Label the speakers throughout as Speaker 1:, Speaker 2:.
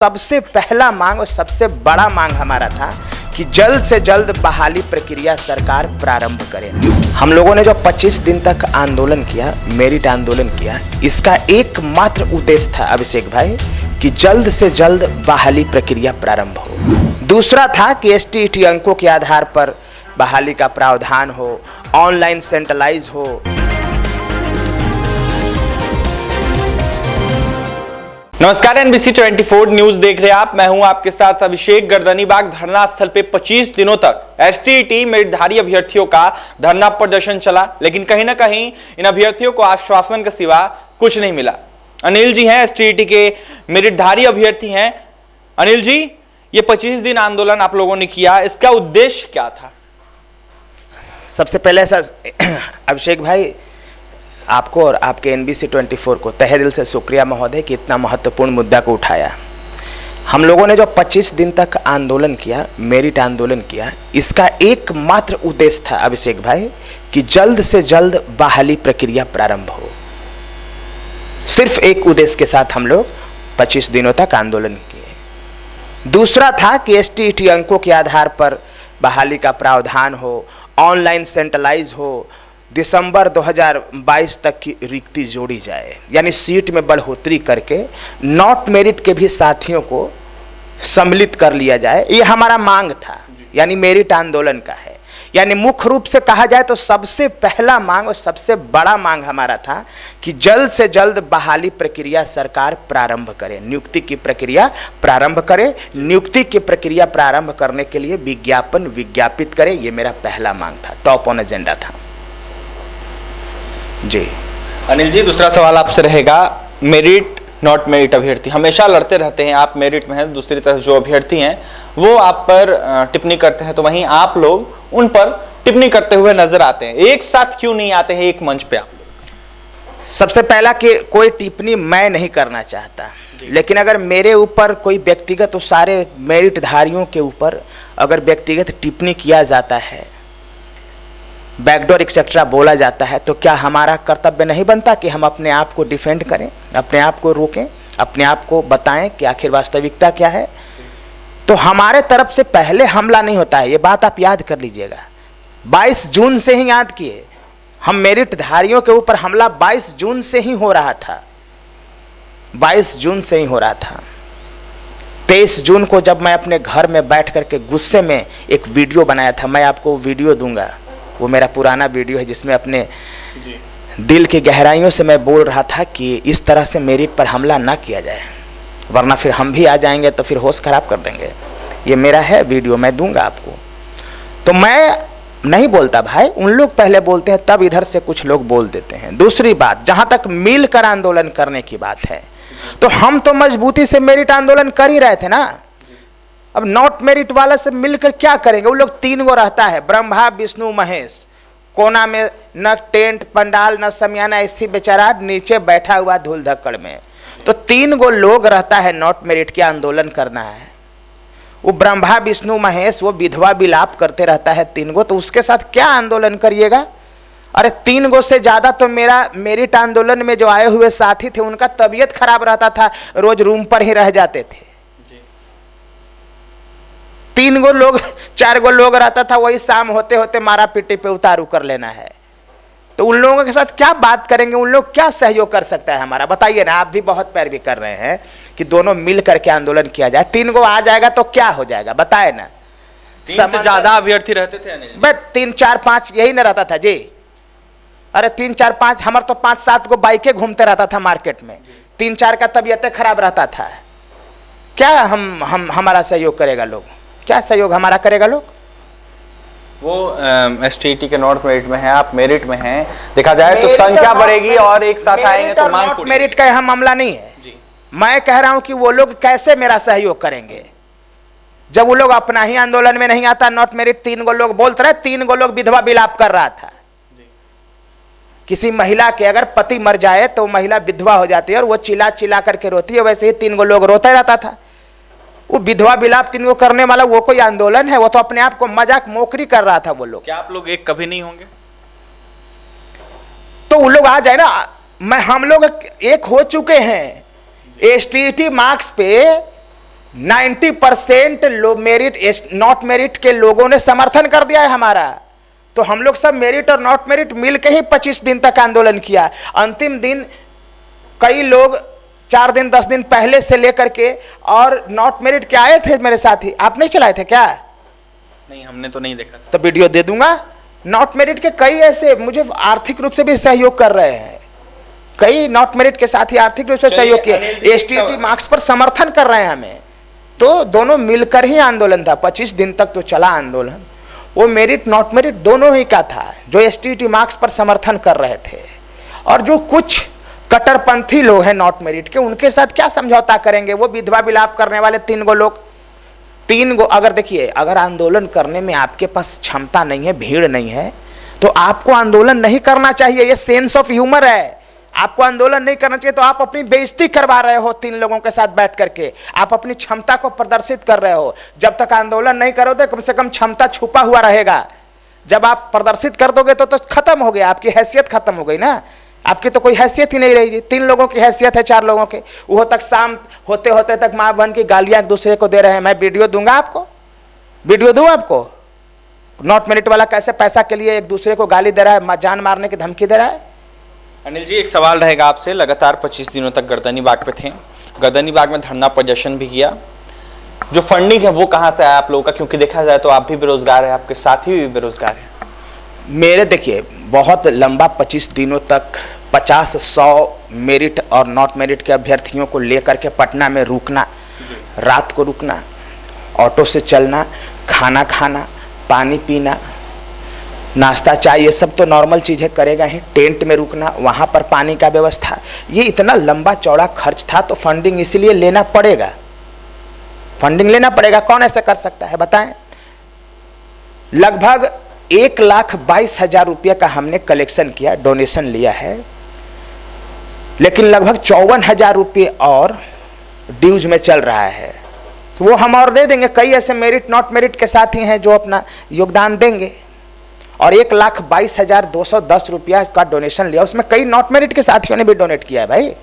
Speaker 1: सबसे पहला मांग और सबसे बड़ा मांग हमारा था कि जल्द से जल्द बहाली प्रक्रिया सरकार प्रारंभ करे। हम लोगों ने जो 25 दिन तक आंदोलन किया, मेरिट आंदोलन किया, इसका एकमात्र उद्देश्य था अभिषेक भाई कि जल्द से जल्द बहाली प्रक्रिया प्रारंभ हो। दूसरा था कि एसटीईटी अंकों के आधार पर बहाली का प्रावधान हो, ऑनलाइन सेंट्रलाइज हो।
Speaker 2: नमस्कार, NBC 24 न्यूज देख रहे हैं आप। मैं हूं आपके साथ अभिषेक। गर्दनीबाग धरना स्थल पे 25 दिनों तक एसटीईटी मेरिटधारी अभ्यर्थियों का धरना प्रदर्शन चला, लेकिन कहीं ना कहीं इन अभ्यर्थियों को आश्वासन के सिवा कुछ नहीं मिला। अनिल जी हैं, एसटीईटी के मेरिटधारी अभ्यर्थी हैं। अनिल जी, ये 25 दिन आंदोलन आप लोगों ने किया, इसका उद्देश्य क्या था?
Speaker 1: सबसे पहले अभिषेक भाई, आपको और आपके NBC 24 को तहे दिल से शुक्रिया महोदय कि इतना महत्वपूर्ण मुद्दा को उठाया। हम लोगों ने जो 25 दिन तक आंदोलन किया, मेरिट आंदोलन किया, इसका एकमात्र उद्देश्य था अभिषेक भाई कि जल्द से जल्द बहाली प्रक्रिया प्रारंभ हो। सिर्फ एक उद्देश्य के साथ हम लोग 25 दिनों तक आंदोलन किए। दूसरा था कि एसटीईटी अंकों के आधार पर बहाली का प्रावधान हो, ऑनलाइन सेंट्रलाइज हो, दिसंबर 2022 तक की रिक्ति जोड़ी जाए, यानी सीट में बढ़ोतरी करके नॉट मेरिट के भी साथियों को सम्मिलित कर लिया जाए। ये हमारा मांग था, यानी मेरिट आंदोलन का है। यानी मुख्य रूप से कहा जाए तो सबसे पहला मांग और सबसे बड़ा मांग हमारा था कि जल्द से जल्द बहाली प्रक्रिया सरकार प्रारंभ करे, नियुक्ति की प्रक्रिया प्रारंभ करे, नियुक्ति की प्रक्रिया प्रारंभ करने के लिए विज्ञापन विज्ञापित करे। ये मेरा पहला मांग था, टॉप ऑन एजेंडा था जी।
Speaker 2: अनिल जी, दूसरा सवाल आपसे रहेगा। मेरिट नॉट मेरिट अभ्यर्थी हमेशा लड़ते रहते हैं, आप मेरिट में हैं, दूसरी तरफ जो अभ्यर्थी हैं वो आप पर टिप्पणी करते हैं, तो वहीं आप लोग उन पर टिप्पणी करते हुए नजर आते हैं। एक साथ क्यों नहीं आते हैं एक मंच पे आप?
Speaker 1: सबसे पहला कि कोई टिप्पणी मैं नहीं करना चाहता, लेकिन अगर मेरे ऊपर कोई व्यक्तिगत, तो सारे मेरिटधारियों के ऊपर अगर व्यक्तिगत टिप्पणी किया जाता है, बैकडोर एक्सेट्रा बोला जाता है, तो क्या हमारा कर्तव्य नहीं बनता कि हम अपने आप को डिफेंड करें, अपने आप को रोकें, अपने आप को बताएं कि आखिर वास्तविकता क्या है? तो हमारे तरफ से पहले हमला नहीं होता है, ये बात आप याद कर लीजिएगा। 22 जून से ही याद किए, हम मेरिटधारियों के ऊपर हमला 22 जून से ही हो रहा था, 22 जून से ही हो रहा था। 23 जून को जब मैं अपने घर में बैठ करके गुस्से में एक वीडियो बनाया था, मैं आपको वीडियो दूंगा, वो मेरा पुराना वीडियो है जिसमें अपने दिल की गहराइयों से मैं बोल रहा था कि इस तरह से मेरिट पर हमला ना किया जाए, वरना फिर हम भी आ जाएंगे तो फिर होश खराब कर देंगे। ये मेरा है वीडियो, मैं दूंगा आपको। तो मैं नहीं बोलता भाई, उन लोग पहले बोलते हैं, तब इधर से कुछ लोग बोल देते हैं। दूसरी बात, जहां तक मिलकर आंदोलन करने की बात है, तो हम तो मजबूती से मेरिट आंदोलन कर ही रहे थे ना। अब नॉट मेरिट वाला से मिलकर क्या करेंगे? वो लोग 3 गो रहता है, ब्रह्मा विष्णु महेश, कोना में न टेंट पंडाल न समियाना, ऐसी बेचारा नीचे बैठा हुआ धूल धक्कड़ में। तो 3 गो लोग रहता है नॉट मेरिट के आंदोलन करना है। वो ब्रह्मा विष्णु महेश वो विधवा विलाप करते रहता है 3 गो, तो उसके साथ क्या आंदोलन करिएगा? अरे 3 गो से ज्यादा तो मेरा मेरिट आंदोलन में जो आए हुए साथी थे उनका तबीयत खराब रहता था, रोज रूम पर ही रह जाते थे। 3 गो लोग 4 गो लोग रहता था, वही शाम होते होते मारा पीटी पे उतारू कर लेना है। तो उन लोगों के साथ क्या बात करेंगे? उन लोग क्या सहयोग कर सकता है हमारा? बताइए ना। आप भी बहुत पैरवी कर रहे हैं कि दोनों मिल करके आंदोलन किया जाए। 3 गो आ जाएगा तो क्या हो जाएगा, बताए ना।
Speaker 2: 3 से ज्यादा अभ्यर्थी रहते थे
Speaker 1: बस 3 4 5 यही ना रहता था जी। अरे 3 4 5, हमारे तो 5 7 गो बाइकें घूमते रहता था मार्केट में। 3 4 का तबीयत खराब रहता था। क्या हमारा सहयोग करेगा लोग? क्या सहयोग हमारा करेगा लोग?
Speaker 2: वो एसटीईटी के नॉट मेरिट में है, आप मेरिट में हैं, देखा जाए तो संख्या बढ़ेगी और एक साथ आएंगे तो मांग पूरी।
Speaker 1: मेरिट का यह मामला नहीं है जी। मैं कह रहा हूं कि वो लोग कैसे मेरा सहयोग करेंगे जब वो लोग अपना ही आंदोलन में नहीं आता। नॉट मेरिट 3 गो लोग बोलते रहे, 3 गो लोग विधवा विलाप कर रहा था। किसी महिला के अगर पति मर जाए तो महिला विधवा हो जाती है और वो चिल्ला चिल्ला करके रोती है, वैसे ही 3 गो लोग रोते रहता था। वो विधवा विलाप 3 गो करने वाला वो कोई आंदोलन है? वो तो अपने आप को मजाक मोकरी कर रहा था वो लोग।
Speaker 2: क्या आप लोग एक कभी नहीं होंगे?
Speaker 1: तो वो लोग आ जाए ना। हम लोग एक हो चुके हैं। एसटीईटी मार्क्स पे 90% मेरिट नॉट मेरिट के लोगों ने समर्थन कर दिया है हमारा। तो हम लोग सब मेरिट और नॉट मेरिट मिलकर ही 25 दिन तक आंदोलन किया। अंतिम दिन कई लोग 4 दिन 10 दिन पहले से लेकर के और नॉट मेरिट के आए थे मेरे साथी। आप नहीं चलाए थे क्या?
Speaker 2: नहीं, हमने तो नहीं देखा।
Speaker 1: तो वीडियो दे दूंगा। नॉट मेरिट के कई ऐसे मुझे आर्थिक रूप से भी सहयोग कर रहे हैं। कई नॉट मेरिट के साथी आर्थिक रूप से सहयोग किए, एसटीईटी मार्क्स पर समर्थन कर रहे हैं हमें। तो दोनों मिलकर ही आंदोलन था। 25 दिन तक तो चला आंदोलन। वो मेरिट नॉट मेरिट दोनों ही का था। जो एसटीईटी मार्क्स पर समर्थन कर रहे थे और जो कुछ कट्टरपंथी लोग हैं नॉट मेरिट के, उनके साथ क्या समझौता करेंगे? वो विधवा विलाप करने वाले 3 गो लोग, 3 गो। अगर देखिए, अगर आंदोलन करने में आपके पास क्षमता नहीं है, भीड़ नहीं है, तो आपको आंदोलन नहीं करना चाहिए। ये सेंस ऑफ ह्यूमर है। आपको आंदोलन नहीं करना चाहिए तो आप अपनी बेइज्जती करवा रहे हो 3 लोगों के साथ बैठ करके। आप अपनी क्षमता को प्रदर्शित कर रहे हो। जब तक आंदोलन नहीं करोगे कम से कम क्षमता छुपा हुआ रहेगा। जब आप प्रदर्शित कर दोगे तो खत्म हो गया, आपकी हैसियत खत्म हो गई ना। आपकी तो कोई हैसियत ही नहीं रहेगी। 3 लोगों की हैसियत है, 4 लोगों के। वो तक शाम होते होते तक माँ बहन की गालियां एक दूसरे को दे रहे हैं। मैं वीडियो दूंगा आपको, वीडियो दूं आपको। नॉट मेरिट वाला कैसे पैसा के लिए एक दूसरे को गाली दे रहा है, जान मारने की धमकी दे रहा है।
Speaker 2: अनिल जी, एक सवाल रहेगा आपसे। लगातार 25 दिनों तक गर्दनी बाग पे थे, गर्दनी बाग में धरना प्रदर्शन भी किया। जो फंडिंग है वो कहाँ से आया आप लोगों का? क्योंकि देखा जाए तो आप भी बेरोजगार हैं, आपके साथी भी बेरोजगार हैं।
Speaker 1: मेरे देखिए बहुत लंबा 25 दिनों तक 50-100 मेरिट और नॉट मेरिट के अभ्यर्थियों को लेकर के पटना में रुकना, रात को रुकना, ऑटो से चलना, खाना खाना, पानी पीना, नाश्ता चाय, ये सब तो नॉर्मल चीज़ें करेगा ही। टेंट में रुकना, वहाँ पर पानी का व्यवस्था, ये इतना लंबा चौड़ा खर्च था। तो फंडिंग इसलिए लेना पड़ेगा, फंडिंग लेना पड़ेगा। कौन ऐसे कर सकता है बताएं? लगभग 1,22,000 रुपये का हमने कलेक्शन किया, डोनेशन लिया है। लेकिन लगभग 54,000 रुपये और ड्यूज में चल रहा है। वो हम और दे देंगे। कई ऐसे मेरिट नॉट मेरिट के साथी हैं जो अपना योगदान देंगे। और 1,22,210 रुपया का डोनेशन लिया। उसमें कई नॉट मेरिट के साथियों ने भी डोनेट किया है भाई,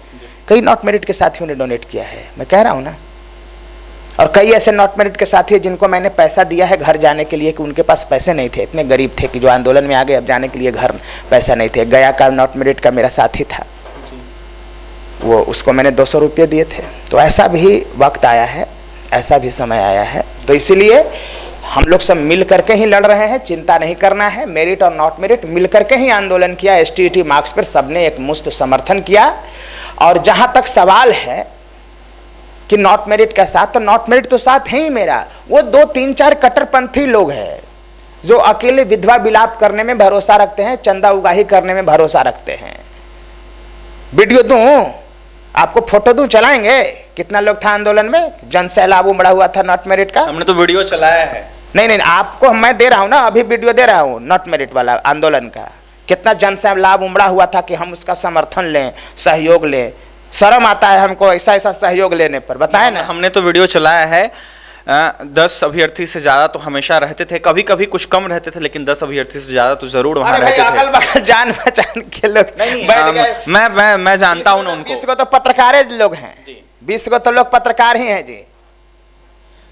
Speaker 1: कई नॉट मेरिट के साथियों ने डोनेट किया है, मैं कह रहा हूँ ना। और कई ऐसे नॉट मेरिट के साथी जिनको मैंने पैसा दिया है घर जाने के लिए, कि उनके पास पैसे नहीं थे, इतने गरीब थे कि जो आंदोलन में आ गए, अब जाने के लिए घर पैसा नहीं थे। गया का नॉट मेरिट का मेरा साथी था, वो उसको मैंने 200 रुपये दिए थे। तो ऐसा भी वक्त आया है, ऐसा भी समय आया है। तो इसीलिए हम लोग सब मिल करके ही लड़ रहे हैं, चिंता नहीं करना है। मेरिट और नॉट मेरिट मिल करके ही आंदोलन किया। एसटीईटी मार्क्स पर सबने एक मुश्त समर्थन किया। और जहां तक सवाल है कि नॉट मेरिट के साथ, तो नॉट मेरिट तो साथ है ही मेरा। वो 2-3-4 कट्टरपंथी लोग हैं जो अकेले विधवा विलाप करने में भरोसा रखते हैं, चंदा उगाही करने में भरोसा रखते हैं। वीडियो दूं आपको, फोटो दूं, चलाएंगे? कितना लोग था आंदोलन में? जन सैलाब उमड़ा हुआ था नॉट मेरिट का।
Speaker 2: हमने तो वीडियो चलाया है।
Speaker 1: नहीं, आपको मैं दे रहा हूं ना, अभी वीडियो दे रहा हूं नॉट मेरिट वाला आंदोलन का। कितना जन सैलाब उमड़ा हुआ था कि हम उसका समर्थन लें, सहयोग लें। शर्म आता है हमको ऐसा सहयोग लेने पर, बताएं ना।
Speaker 2: हमने तो वीडियो चलाया है। 10 अभियर्थी से ज्यादा तो हमेशा रहते थे, कभी कभी कुछ कम रहते थे, लेकिन 10 अभियर्थी से ज्यादा तो जरूर वहां रहते थे।
Speaker 1: अगल बगल जान पहचान के लोग बैठ गए।
Speaker 2: मैं जानता हूं ना उनको।
Speaker 1: 20 को तो पत्रकार लोग हैं, 20 को तो लोग पत्रकार ही हैं जी।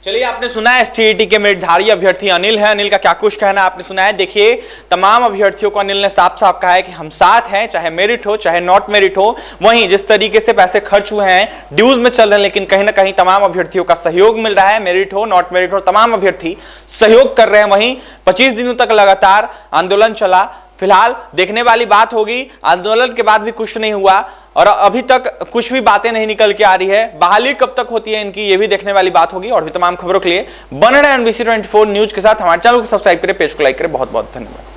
Speaker 2: चलिए, आपने सुना है एसटीईटी के मेरिटधारी अभ्यर्थी अनिल है। अनिल का क्या कुछ कहना आपने सुना है। देखिए, तमाम अभ्यर्थियों को अनिल ने साफ साफ कहा है कि हम साथ हैं, चाहे मेरिट हो चाहे नॉट मेरिट हो। वहीं जिस तरीके से पैसे खर्च हुए हैं ड्यूज में चल रहे हैं, लेकिन कहीं ना कहीं तमाम अभ्यर्थियों का सहयोग मिल रहा है। मेरिट हो नॉट मेरिट हो, तमाम अभ्यर्थी सहयोग कर रहे हैं। वहीं 25 दिनों तक लगातार आंदोलन चला। फिलहाल देखने वाली बात होगी, आंदोलन के बाद भी कुछ नहीं हुआ और अभी तक कुछ भी बातें नहीं निकल के आ रही है। बहाली कब तक होती है इनकी, ये भी देखने वाली बात होगी। और भी तमाम खबरों के लिए बने रहे NBC 24 न्यूज के साथ। हमारे चैनल को सब्सक्राइब करें, पेज को लाइक करें। बहुत बहुत धन्यवाद।